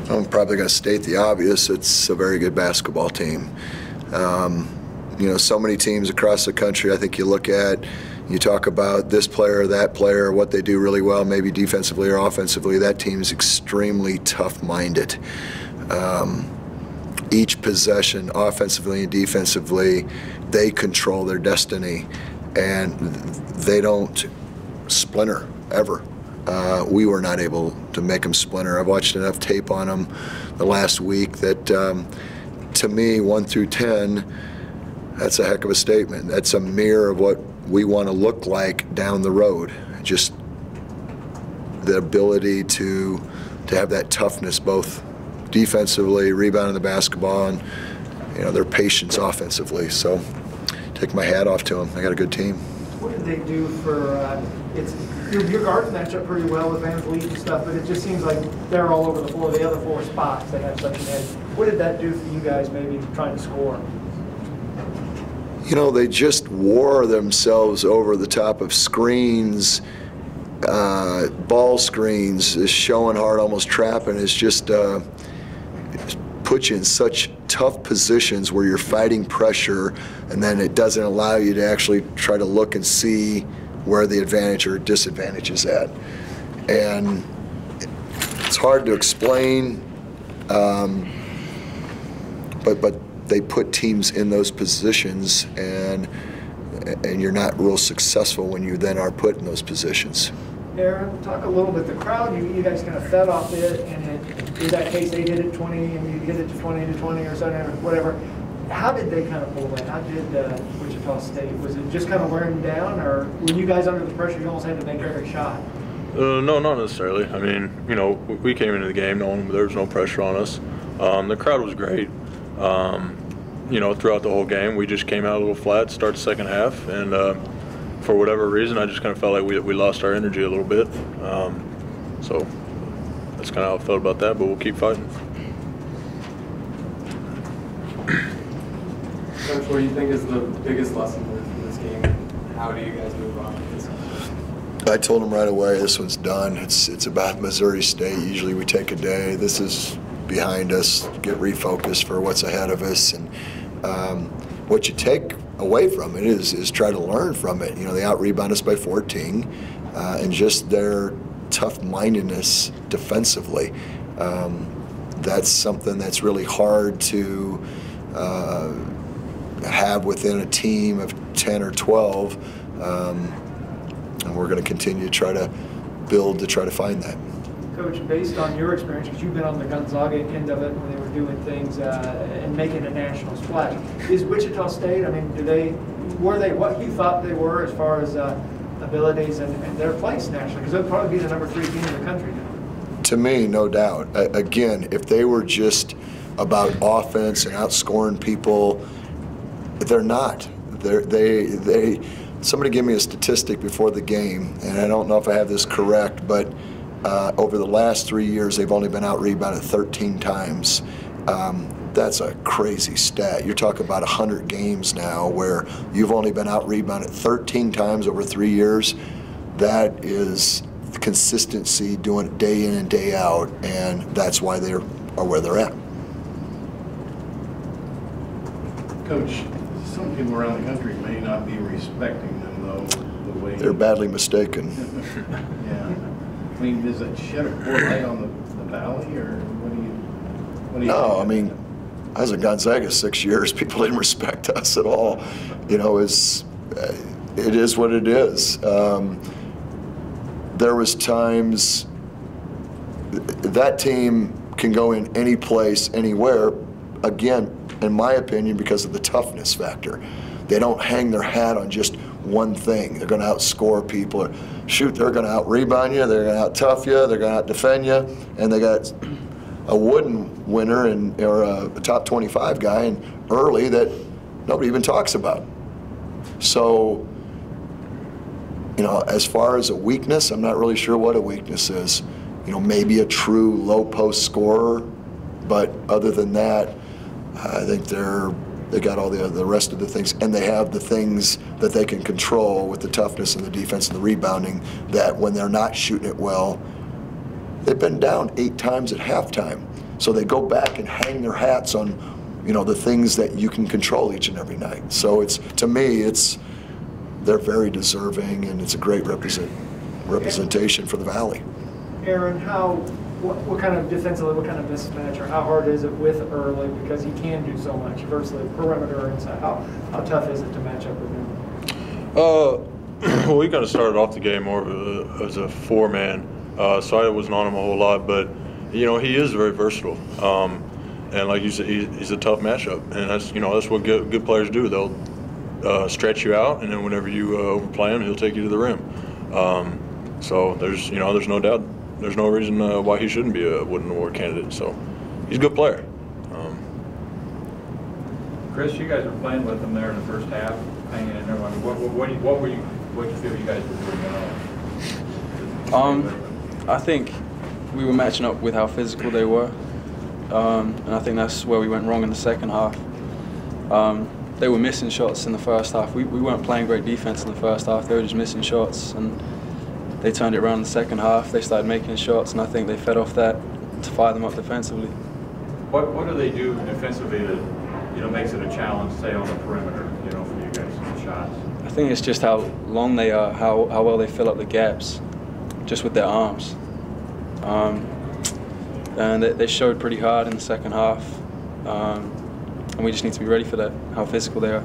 I'm probably going to state the obvious. It's a very good basketball team. You know, so many teams across the country, I think you look at, you talk about this player or that player, what they do really well, maybe defensively or offensively. That team's extremely tough-minded. Each possession, offensively and defensively, they control their destiny, and they don't splinter ever. We were not able to make them splinter. I've watched enough tape on them the last week that, to me, 1 through 10, that's a heck of a statement. That's a mirror of what we want to look like down the road. Just the ability to have that toughness, both defensively, rebounding the basketball, and you know, their patience offensively. So, take my hat off to them. They got a good team. What did they do for? Your guards match up pretty well with Van Vliet and stuff, but it just seems like they're all over the floor. The other 4 spots, they have such an edge. What did that do for you guys, maybe trying to score? You know, they just wore themselves over the top of screens, ball screens, is showing hard, almost trapping. It's just put you in such tough positions where you're fighting pressure, and then it doesn't allow you to actually try to look and see where the advantage or disadvantage is at. And it's hard to explain, but they put teams in those positions, and you're not real successful when you then are put in those positions. Aaron, talk a little bit. The crowd, you guys kind of fed off it, and in that case, they hit it 20, and you hit it to 20 or something, or whatever. How did they kind of pull away? How did Wichita State? Was it just kind of wearing down, or were you guys under the pressure? You almost had to make every shot. No, not necessarily. I mean, you know, we came into the game knowing there was no pressure on us. The crowd was great. You know, throughout the whole game, we just came out a little flat, start the second half, and for whatever reason, I just kind of felt like we lost our energy a little bit. So that's kind of how I felt about that, but we'll keep fighting. Coach, what do you think is the biggest lesson from this game? How do you guys move on with this? I told them right away, this one's done. It's about Missouri State. Usually we take a day. This is behind us, get refocused for what's ahead of us. And what you take away from it is try to learn from it. You know, they out-rebound us by 14, and just their tough-mindedness defensively. That's something that's really hard to have within a team of 10 or 12, and we're going to continue to try to build to try to find that. Coach, based on your experience, because you've been on the Gonzaga end of it when they were doing things and making a national splash, is Wichita State, I mean, were they what you thought they were as far as abilities and their place nationally? Because they'll probably be the #3 team in the country now. To me, no doubt. Again, if they were just about offense and outscoring people, they're not. Somebody gave me a statistic before the game, and I don't know if I have this correct, but over the last 3 years, they've only been out-rebounded 13 times. That's a crazy stat. You're talking about 100 games now where you've only been out-rebounded 13 times over 3 years. That is consistency, doing it day in and day out, and that's why they are where they're at. Coach, some people around the country may not be respecting them, though, the way... They're badly mistaken. Yeah. I mean, does it shed a poor light on the Valley, or what do you No, think? I mean, I was at Gonzaga 6 years. People didn't respect us at all. You know, it is what it is. There was times that team can go in any place, anywhere, again, in my opinion, because of the toughness factor. They don't hang their hat on just one thing. They're going to outscore people. Shoot, they're going to out-rebound you, they're going to out-tough you, they're going to out-defend you, and they got a wooden winner or a top 25 guy in early that nobody even talks about. So, you know, as far as a weakness, I'm not really sure what a weakness is. You know, maybe a true low post scorer, but other than that, I think they got all the rest of the things, and they have the things that they can control with the toughness and the defense and the rebounding, that when they're not shooting it well, they've been down 8 times at halftime. So they go back and hang their hats on, you know, the things that you can control each and every night. So it's, to me, they're very deserving, and it's a great representation for the Valley. Aaron, what kind of defensively, what kind of mismatch, or how hard is it with Early, because he can do so much versus the perimeter inside? How tough is it to match up with him? Well, we kind of started off the game more as a four-man, so I wasn't on him a whole lot. But you know, he is very versatile, and like you said, he's a tough matchup, and that's what good players do. They'll stretch you out, and then whenever you overplay him, he'll take you to the rim. So there's no doubt, there's no reason why he shouldn't be a Wooden Award candidate. So he's a good player. Chris, you guys were playing with him there in the first half, hanging in there. What do you feel you guys were doing? I think we were matching up with how physical they were, and I think that's where we went wrong in the second half. They were missing shots in the first half. We weren't playing great defense in the first half. They were just missing shots, and they turned it around in the second half. They started making shots, and I think they fed off that to fire them up defensively. What do they do defensively that makes it a challenge, say on the perimeter, for you guys in the shots? I think it's just how long they are, how well they fill up the gaps, just with their arms. And they showed pretty hard in the second half, and we just need to be ready for that, how physical they are.